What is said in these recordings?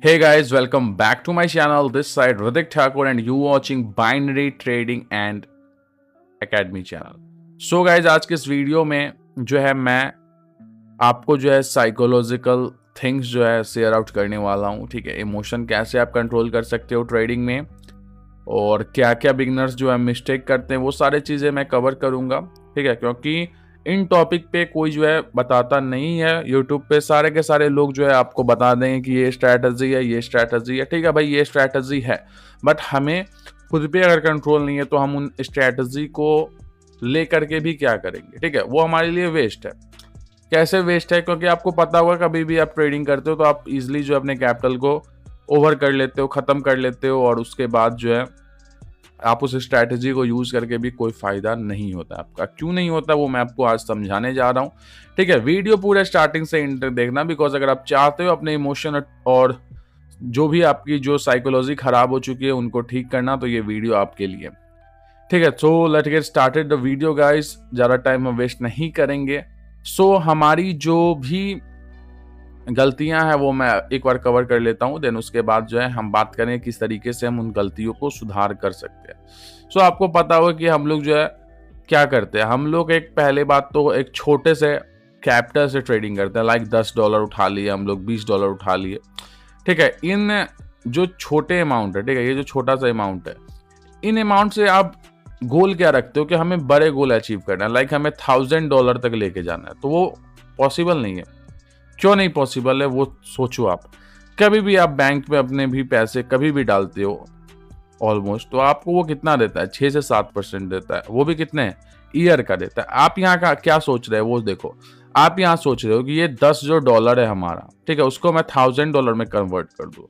Hey guys, welcome back to my channel. This side Ritik Thakur and you watching Binary Trading and Academy channel. So guys, आज के इस video में जो है मैं आपको जो है साइकोलॉजिकल थिंग्स जो है शेयर आउट करने वाला हूँ। ठीक है, इमोशन कैसे आप कंट्रोल कर सकते हो ट्रेडिंग में और क्या क्या बिगनर्स जो है मिस्टेक करते हैं, वो सारी चीज़ें मैं कवर करूँगा। ठीक है, क्योंकि इन टॉपिक पे कोई जो है बताता नहीं है। यूट्यूब पे सारे के सारे लोग जो है आपको बता देंगे कि ये स्ट्रैटेजी है, ये स्ट्रैटेजी है। ठीक है भाई, ये स्ट्रैटेजी है, बट हमें खुद पे अगर कंट्रोल नहीं है तो हम उन स्ट्रैटेजी को ले करके भी क्या करेंगे। ठीक है, वो हमारे लिए वेस्ट है। कैसे वेस्ट है? क्योंकि आपको पता होगा कभी भी आप ट्रेडिंग करते हो तो आप इजिली जो अपने कैपिटल को ओवर कर लेते हो, ख़त्म कर लेते हो, और उसके बाद जो है आप उस स्ट्रैटेजी को यूज़ करके भी कोई फ़ायदा नहीं होता आपका। क्यों नहीं होता वो मैं आपको आज समझाने जा रहा हूँ। ठीक है, वीडियो पूरे स्टार्टिंग से एंड तक देखना, बिकॉज अगर आप चाहते हो अपने इमोशन और जो भी आपकी जो साइकोलॉजी ख़राब हो चुकी है उनको ठीक करना, तो ये वीडियो आपके लिए। ठीक है, so let's get started the video guys. ज़्यादा टाइम हम वेस्ट नहीं करेंगे। सो हमारी जो भी गलतियां हैं वो मैं एक बार कवर कर लेता हूं, देन उसके बाद जो है हम बात करें किस तरीके से हम उन गलतियों को सुधार कर सकते हैं। सो आपको पता होगा कि हम लोग जो है क्या करते हैं। हम लोग एक पहले बात तो एक छोटे से कैपिटल से ट्रेडिंग करते हैं, लाइक $10 उठा लिए हम लोग, $20 उठा लिए। ठीक है, इन जो छोटे अमाउंट है, ठीक है, ये जो छोटा सा अमाउंट है, इन अमाउंट से आप गोल क्या रखते हो कि हमें बड़े गोल अचीव करना है, लाइक हमें $1000 तक लेके जाना है। तो वो पॉसिबल नहीं है। क्यों नहीं पॉसिबल है वो सोचो आप। कभी भी आप बैंक में अपने भी पैसे कभी भी डालते हो ऑलमोस्ट, तो आपको वो कितना देता है? 6 से 7% देता है, वो भी कितने ईयर का देता है। आप यहाँ का क्या सोच रहे हो वो देखो। आप यहाँ सोच रहे हो कि ये $10 है हमारा, ठीक है, उसको मैं $1000 में कन्वर्ट कर दूँ।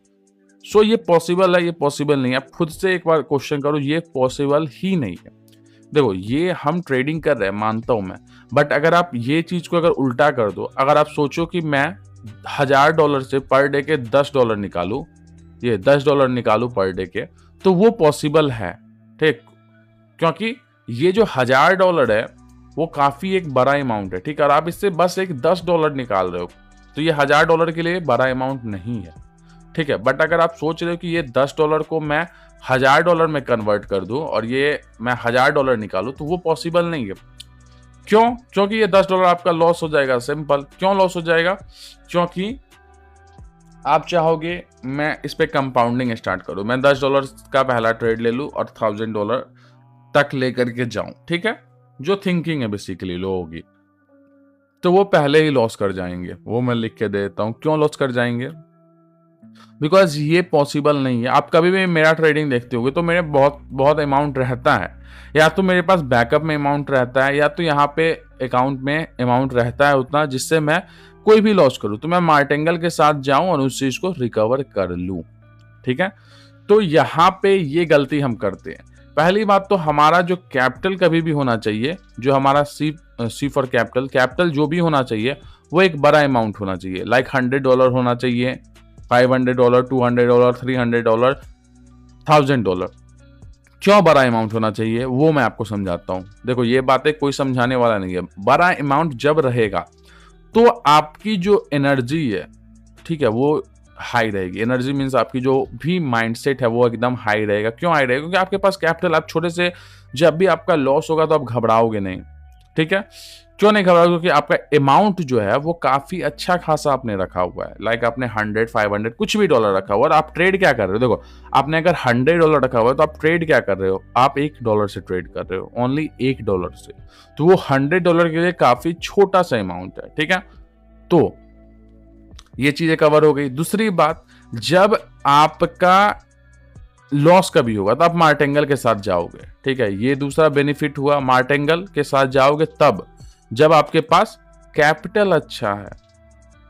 सो ये पॉसिबल है? ये पॉसिबल नहीं है। आप खुद से एक बार क्वेश्चन करो, ये पॉसिबल ही नहीं है। देखो, ये हम ट्रेडिंग कर रहे हैं मानता हूं मैं, बट अगर आप ये चीज को अगर उल्टा कर दो, अगर आप सोचो कि मैं $1000 से पर डे के $10 निकालू, ये $10 निकालू पर डे के, तो वो पॉसिबल है। ठीक, क्योंकि ये जो $1000 है वो काफी एक बड़ा अमाउंट है। ठीक है, और आप इससे बस एक $10 निकाल रहे हो, तो ये $1000 के लिए बड़ा अमाउंट नहीं है। ठीक है, बट अगर आप सोच रहे हो कि ये $10 को मैं $1000 में कन्वर्ट कर दूं और ये मैं $1000 निकालूं, तो वो पॉसिबल नहीं है। क्यों? क्योंकि ये $10 आपका लॉस हो जाएगा। सिंपल। क्यों लॉस हो जाएगा? क्योंकि आप चाहोगे मैं इस पे कंपाउंडिंग स्टार्ट करूं, मैं $10 का पहला ट्रेड ले लूं और $1000 तक लेकर के जाऊं। ठीक है, जो थिंकिंग है बेसिकली लोगों की, तो वो पहले ही लॉस कर जाएंगे। वो मैं लिख के देता हूं क्यों लॉस कर जाएंगे। बिकॉज ये पॉसिबल नहीं है। आप कभी भी मेरा ट्रेडिंग देखते होगे तो मेरे बहुत बहुत अमाउंट रहता है, या तो मेरे पास बैकअप में अमाउंट रहता है, या तो यहाँ पे अकाउंट में अमाउंट रहता है उतना जिससे मैं कोई भी लॉस करूँ तो मैं मार्टेंगल के साथ जाऊं और उस चीज को रिकवर कर लूं। ठीक है, तो यहाँ पे ये गलती हम करते हैं। पहली बात तो हमारा जो कैपिटल कभी भी होना चाहिए, जो हमारा सी फॉर कैपिटल, कैपिटल जो भी होना चाहिए वो एक बड़ा अमाउंट होना चाहिए, लाइक $100 होना चाहिए, $500, $200, $300, $1000। क्यों बड़ा अमाउंट होना चाहिए वो मैं आपको समझाता हूं। देखो, ये बातें कोई समझाने वाला नहीं है। बड़ा अमाउंट जब रहेगा तो आपकी जो एनर्जी है, ठीक है, वो हाई रहेगी। एनर्जी मीन्स आपकी जो भी माइंडसेट है वो एकदम हाई रहेगा। क्यों हाई रहेगा? क्योंकि आपके पास कैपिटल, आप छोटे से, जब भी आपका लॉस होगा तो आप घबराओगे नहीं। ठीक है, क्यों नहीं घबराओगे? क्योंकि आपका अमाउंट जो है वो काफी अच्छा खासा आपने रखा हुआ है, लाइक आपने 100, 500 कुछ भी डॉलर रखा हुआ है। और आप ट्रेड क्या कर रहे हो? देखो, आपने अगर $100 रखा हुआ है तो आप ट्रेड क्या कर रहे हो? आप $1 से ट्रेड कर रहे हो, ओनली $1 से। तो वो $100 के लिए काफी छोटा सा अमाउंट है। ठीक है, तो ये चीजें कवर हो गई। दूसरी बात, जब आपका लॉस कभी होगा तो आप मार्टेंगल के साथ जाओगे। ठीक है, ये दूसरा बेनिफिट हुआ। मार्टेंगल के साथ जाओगे तब जब आपके पास कैपिटल अच्छा है।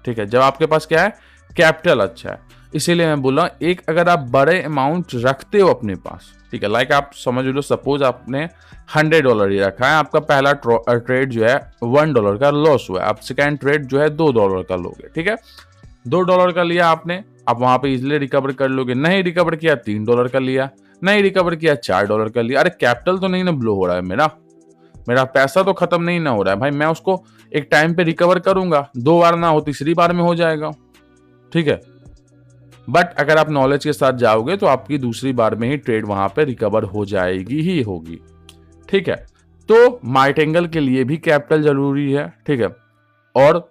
ठीक है, जब आपके पास क्या है? कैपिटल अच्छा है। इसीलिए मैं बोला, एक अगर आप बड़े अमाउंट रखते हो अपने पास, ठीक है, लाइक आप समझ लो, सपोज आपने $100 ही रखा है, आपका पहला ट्रेड जो है $1 का लॉस हुआ है, आप सेकेंड ट्रेड जो है $2 का लोगे। ठीक है, $2 का लिया आपने, आप वहां पे इजिली रिकवर कर लोगे। नहीं रिकवर किया, $3 का लिया। नहीं रिकवर किया, $4 का लिया। अरे कैपिटल तो नहीं ना ब्लो हो रहा है मेरा, मेरा पैसा तो खत्म नहीं ना हो रहा है भाई। मैं उसको एक टाइम पे रिकवर करूंगा, 2 बार ना हो, तीसरी बार में हो जाएगा। ठीक है, बट अगर आप नॉलेज के साथ जाओगे तो आपकी दूसरी बार में ही ट्रेड वहां पे रिकवर हो जाएगी ही होगी। ठीक है, तो मार्टेंगल के लिए भी कैपिटल जरूरी है। ठीक है, और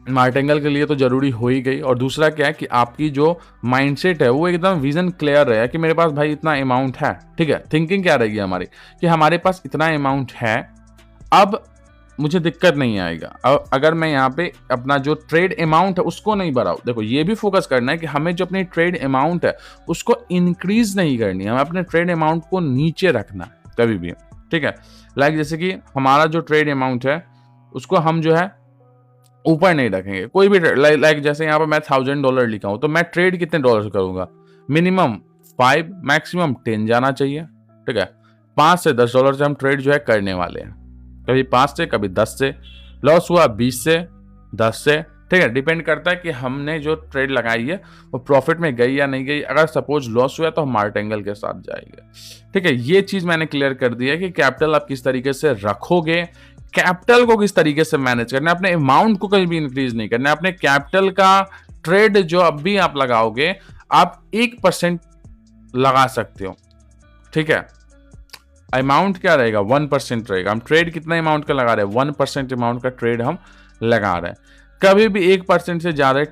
मार्टेंगल के लिए तो जरूरी हो ही गई। और दूसरा क्या है कि आपकी जो माइंडसेट है वो एकदम विजन क्लियर रहे कि मेरे पास भाई इतना अमाउंट है। ठीक है, थिंकिंग क्या रहेगी हमारी कि हमारे पास इतना अमाउंट है, अब मुझे दिक्कत नहीं आएगा। अगर मैं यहाँ पे अपना जो ट्रेड अमाउंट है उसको नहीं बढ़ाऊं, देखो ये भी फोकस करना है कि हमें जो अपनी ट्रेड अमाउंट है उसको इंक्रीज नहीं करनी है, हमें अपने ट्रेड अमाउंट को नीचे रखना है कभी भी। ठीक है, लाइक जैसे कि हमारा जो ट्रेड अमाउंट है उसको हम जो है ऊपर नहीं रखेंगे कोई भी। लाइक जैसे यहाँ पर मैं $1000 लिखा हूं तो मैं ट्रेड कितने डॉलर करूंगा, मिनिमम 5 मैक्सिमम 10 जाना चाहिए। ठीक है, 5 से $10 से हम ट्रेड जो है करने वाले हैं, कभी 5 से कभी 10 से, लॉस हुआ 20 से 10 से। ठीक है, डिपेंड करता है कि हमने जो ट्रेड लगाई है वो प्रॉफिट में गई या नहीं गई। अगर सपोज लॉस हुआ तो हम मार्टेंगल के साथ जाएंगे। ठीक है, ये चीज मैंने क्लियर कर दी है कि कैपिटल आप किस तरीके से रखोगे, कैपिटल को किस तरीके से मैनेज करना है, अपने अमाउंट को कहीं भी इंक्रीज नहीं करना है। अपने कैपिटल का ट्रेड जो अब भी आप लगाओगे आप 1% लगा सकते हो। ठीक है, अमाउंट क्या रहेगा 1% रहेगा। हम ट्रेड कितना अमाउंट का लगा रहे हैं, 1% अमाउंट का ट्रेड हम लगा रहे हैं। कभी भी 1% से ज्यादा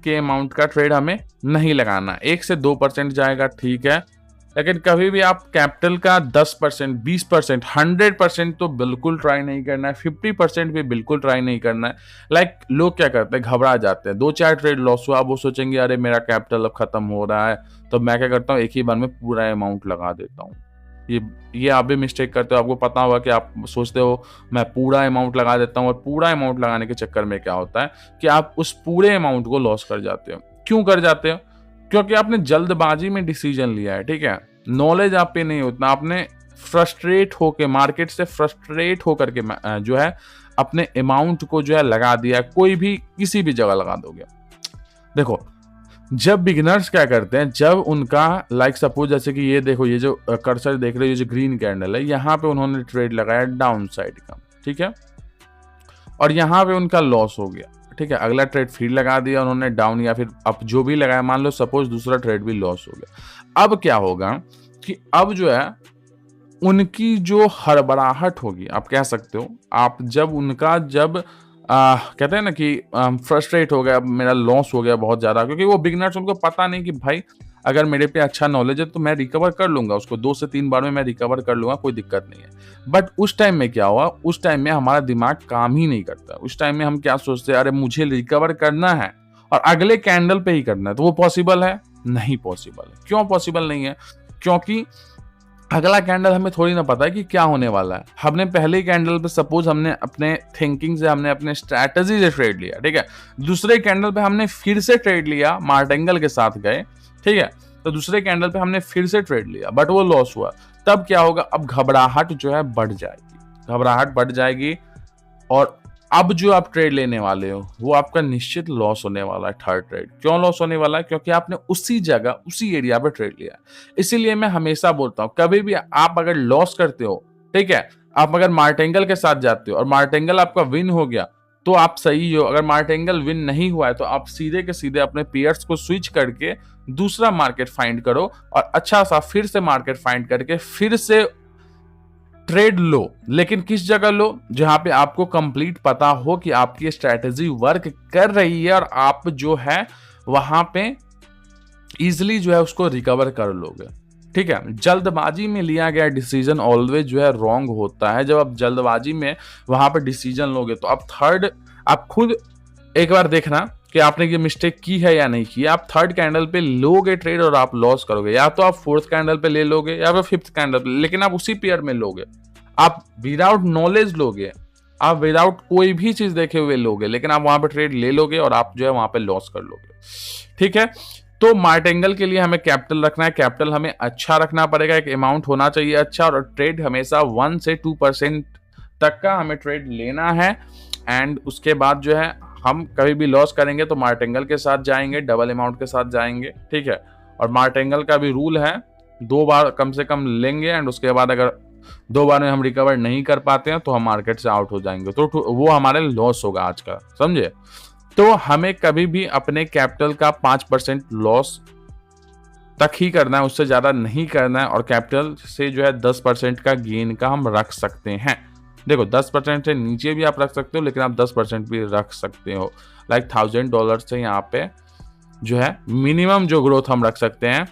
के अमाउंट का ट्रेड हमें नहीं लगाना। 1 से 2% जाएगा ठीक है, लेकिन कभी भी आप कैपिटल का 10%, 20%, 100% तो बिल्कुल ट्राई नहीं करना है, 50% भी बिल्कुल ट्राई नहीं करना है। लाइक लोग क्या करते हैं, घबरा जाते हैं, 2-4 ट्रेड लॉस हुआ, अब वो सोचेंगे अरे मेरा कैपिटल अब खत्म हो रहा है, तो मैं क्या करता हूँ एक ही बार में पूरा अमाउंट लगा देता हूँ। ये आप भी मिस्टेक करते हो। आपको पता होगा कि आप सोचते हो मैं पूरा अमाउंट लगा देता हूँ, और पूरा अमाउंट लगाने के चक्कर में क्या होता है कि आप उस पूरे अमाउंट को लॉस कर जाते हो। क्यों कर जाते हो? क्योंकि आपने जल्दबाजी में डिसीजन लिया है। ठीक है, नॉलेज आप पे नहीं उतना, आपने फ्रस्ट्रेट होके, मार्केट से फ्रस्ट्रेट होकर के जो है अपने अमाउंट को जो है लगा दिया। कोई भी किसी भी जगह लगा दोगे। देखो जब बिगिनर्स क्या करते हैं, जब उनका लाइक सपोज जैसे कि ये देखो, ये जो कर्सर देख रहे हो, ये जो ग्रीन कैंडल है, यहाँ पे उन्होंने ट्रेड लगाया डाउन साइड का। ठीक है, और यहाँ पे उनका लॉस हो गया। ठीक है, अगला ट्रेड फिर लगा दिया उन्होंने डाउन, या फिर अब जो भी लगाया, मान लो सपोज दूसरा ट्रेड भी लॉस हो गया। अब क्या होगा कि अब जो है उनकी जो हड़बड़ाहट होगी, आप कह सकते हो, आप जब उनका जब कहते हैं ना कि फ्रस्ट्रेट हो गया, मेरा लॉस हो गया बहुत ज्यादा, क्योंकि वो बिगनर्स, उनको पता नहीं कि भाई अगर मेरे पे अच्छा नॉलेज है तो मैं रिकवर कर लूंगा उसको, 2 से 3 बार में मैं रिकवर कर लूंगा, कोई दिक्कत नहीं है। बट उस टाइम में क्या हुआ, उस टाइम में हमारा दिमाग काम ही नहीं करता। उस टाइम में हम क्या सोचते हैं, अरे मुझे रिकवर करना है और अगले कैंडल पे ही करना है। तो वो पॉसिबल है? नहीं पॉसिबल है। क्यों पॉसिबल नहीं है? क्योंकि अगला कैंडल हमें थोड़ी ना पता है कि क्या होने वाला है। हमने पहले कैंडल पे सपोज हमने अपने थिंकिंग से, हमने अपने स्ट्रैटेजी से ट्रेड लिया। ठीक है, दूसरे कैंडल पे हमने फिर से ट्रेड लिया, मार्टेंगल के साथ गए। ठीक है, तो दूसरे कैंडल पे हमने फिर से ट्रेड लिया, बट वो लॉस हुआ। तब क्या होगा, अब घबराहट जो है बढ़ जाएगी, घबराहट बढ़ जाएगी, और अब जो आप ट्रेड लेने वाले हो वो आपका निश्चित लॉस होने वाला है। थर्ड ट्रेड क्यों लॉस होने वाला है? क्योंकि आपने उसी जगह, उसी एरिया पे ट्रेड लिया। इसीलिए मैं हमेशा बोलता हूं, कभी भी आप अगर लॉस करते हो, ठीक है, आप अगर मार्टेंगल के साथ जाते हो और मार्टेंगल आपका विन हो गया तो आप सही हो। अगर मार्टेंगल विन नहीं हुआ है तो आप सीधे के सीधे अपने पेयर्स को स्विच करके दूसरा मार्केट फाइंड करो, और अच्छा सा फिर से मार्केट फाइंड करके फिर से ट्रेड लो। लेकिन किस जगह लो? जहां पे आपको कंप्लीट पता हो कि आपकी स्ट्रैटेजी वर्क कर रही है, और आप जो है वहां पे इजिली जो है उसको रिकवर कर लोगे। ठीक है, जल्दबाजी में लिया गया डिसीजन ऑलवेज जो है रॉन्ग होता है। जब आप जल्दबाजी में वहां पर डिसीजन लोगे तो आप खुद एक बार देखना कि आपने ये मिस्टेक की है या नहीं की। आप थर्ड कैंडल पे लोगे ट्रेड और आप लॉस करोगे, या तो आप फोर्थ कैंडल पे ले लोगे या फिर फिफ्थ कैंडल पे, लेकिन आप उसी पेयर में लोगे। आप विदाउट नॉलेज लोगे, आप विदाउट कोई भी चीज देखे हुए लोगे, लेकिन आप वहां पे ट्रेड ले लोगे और आप जो है वहां पे लॉस कर लोगे। ठीक है, तो मार्टेंगल के लिए हमें कैपिटल रखना है, कैपिटल हमें अच्छा रखना पड़ेगा, एक अमाउंट होना चाहिए अच्छा, और ट्रेड हमेशा 1 से 2% तक का हमें ट्रेड लेना है। एंड उसके बाद जो है हम कभी भी लॉस करेंगे तो मार्टेंगल के साथ जाएंगे, डबल अमाउंट के साथ जाएंगे। ठीक है, और मार्टेंगल का भी रूल है 2 बार कम से कम लेंगे, एंड उसके बाद अगर 2 बार में हम रिकवर नहीं कर पाते हैं तो हम मार्केट से आउट हो जाएंगे, तो वो हमारे लॉस होगा आज का, समझे? तो हमें कभी भी अपने कैपिटल का 5% लॉस तक ही करना है, उससे ज़्यादा नहीं करना है। और कैपिटल से जो है 10% का गेन का हम रख सकते हैं। देखो 10% से नीचे भी आप रख सकते हो, लेकिन आप 10% भी रख सकते हो। लाइक $1000 से यहाँ पे जो है मिनिमम जो ग्रोथ हम रख सकते हैं,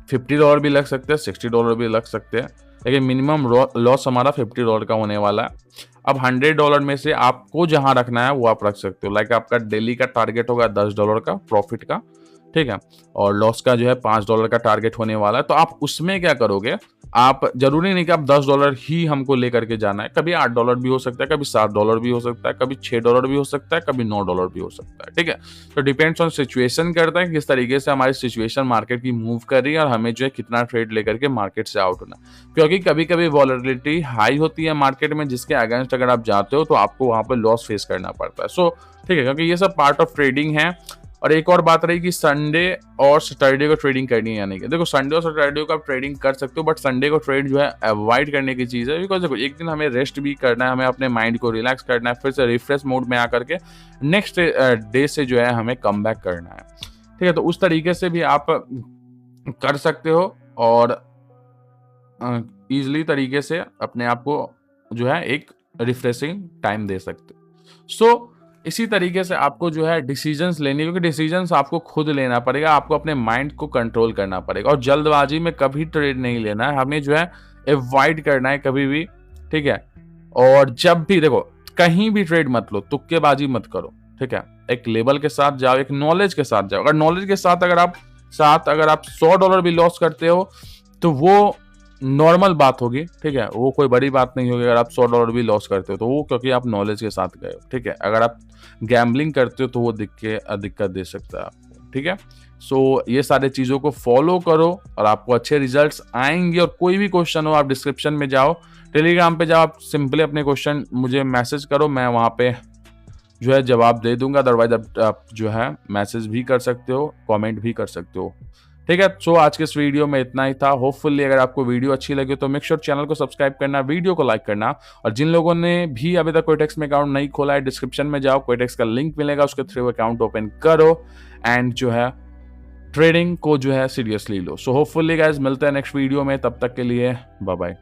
$50 भी लग सकते हैं, $60 भी लग सकते हैं, लेकिन मिनिमम लॉस हमारा $50 का होने वाला है। अब $100 में से आपको जहां रखना है वो आप रख सकते हो। लाइक आपका डेली का टारगेट होगा $10 का प्रॉफिट का, ठीक है, और लॉस का जो है $5 का टारगेट होने वाला है। तो आप उसमें क्या करोगे, आप जरूरी नहीं कि आप $10 ही हमको लेकर के जाना है। कभी $8 भी हो सकता है, कभी $7 भी हो सकता है, कभी $6 भी हो सकता है, कभी $9 भी हो सकता है, ठीक है। तो डिपेंड्स ऑन सिचुएशन करता है किस तरीके से हमारी सिचुएशन मार्केट की मूव कर रही है और हमें जो है कितना ट्रेड लेकर के मार्केट से आउट होना है। क्योंकि कभी कभी वॉलेटिलिटी हाई होती है मार्केट में, जिसके अगेंस्ट अगर आप जाते हो तो आपको वहां पर लॉस फेस करना पड़ता है। सो ठीक है, क्योंकि ये सब पार्ट ऑफ ट्रेडिंग है। और एक और बात रही कि संडे और सैटरडे को ट्रेडिंग करनी है या नहीं। देखो संडे और सैटरडे को आप ट्रेडिंग कर सकते हो, बट संडे को ट्रेड जो है अवॉइड करने की चीज़ है। बिकॉज देखो एक दिन हमें रेस्ट भी करना है, हमें अपने माइंड को रिलैक्स करना है, फिर से रिफ्रेश मोड में आकर के नेक्स्ट डे से जो है हमें कम बैक करना है, ठीक है। तो उस तरीके से भी आप कर सकते हो और ईजिली तरीके से अपने आप को जो है एक रिफ्रेशिंग टाइम दे सकते हो। सो इसी तरीके से आपको जो है डिसीजंस लेने, क्योंकि डिसीजंस आपको खुद लेना पड़ेगा, आपको अपने माइंड को कंट्रोल करना पड़ेगा और जल्दबाजी में कभी ट्रेड नहीं लेना है, हमें जो है अवॉइड करना है कभी भी, ठीक है। और जब भी देखो कहीं भी ट्रेड मत लो, तुक्केबाजी मत करो, ठीक है। एक लेवल के साथ जाओ, एक नॉलेज के साथ जाओ। अगर नॉलेज के साथ अगर आप $100 भी लॉस करते हो तो वो नॉर्मल बात होगी, ठीक है, वो कोई बड़ी बात नहीं होगी। अगर आप $100 भी लॉस करते हो तो वो क्योंकि आप नॉलेज के साथ गए हो, ठीक है। अगर आप गैम्बलिंग करते हो तो वो दिक्कत दे सकता है आपको, ठीक है। सो ये सारे चीज़ों को फॉलो करो और आपको अच्छे रिजल्ट्स आएंगे। और कोई भी क्वेश्चन हो आप डिस्क्रिप्शन में जाओ, टेलीग्राम पे जाओ, आप सिंपली अपने क्वेश्चन मुझे मैसेज करो, मैं वहाँ पे जो है जवाब दे दूंगा। अदरवाइज आप जो है मैसेज भी कर सकते हो, कमेंट भी कर सकते हो, ठीक है। सो आज के इस वीडियो में इतना ही था। होपफुली अगर आपको वीडियो अच्छी लगी तो मेक श्योर चैनल को सब्सक्राइब करना, वीडियो को लाइक करना। और जिन लोगों ने भी अभी तक कोटेक्स में अकाउंट नहीं खोला है, डिस्क्रिप्शन में जाओ, कोटेक्स का लिंक मिलेगा, उसके थ्रू अकाउंट ओपन करो एंड जो है ट्रेडिंग को जो है सीरियसली लो। सो होपफुली गाइस मिलते हैं नेक्स्ट वीडियो में, तब तक के लिए बाय बाय।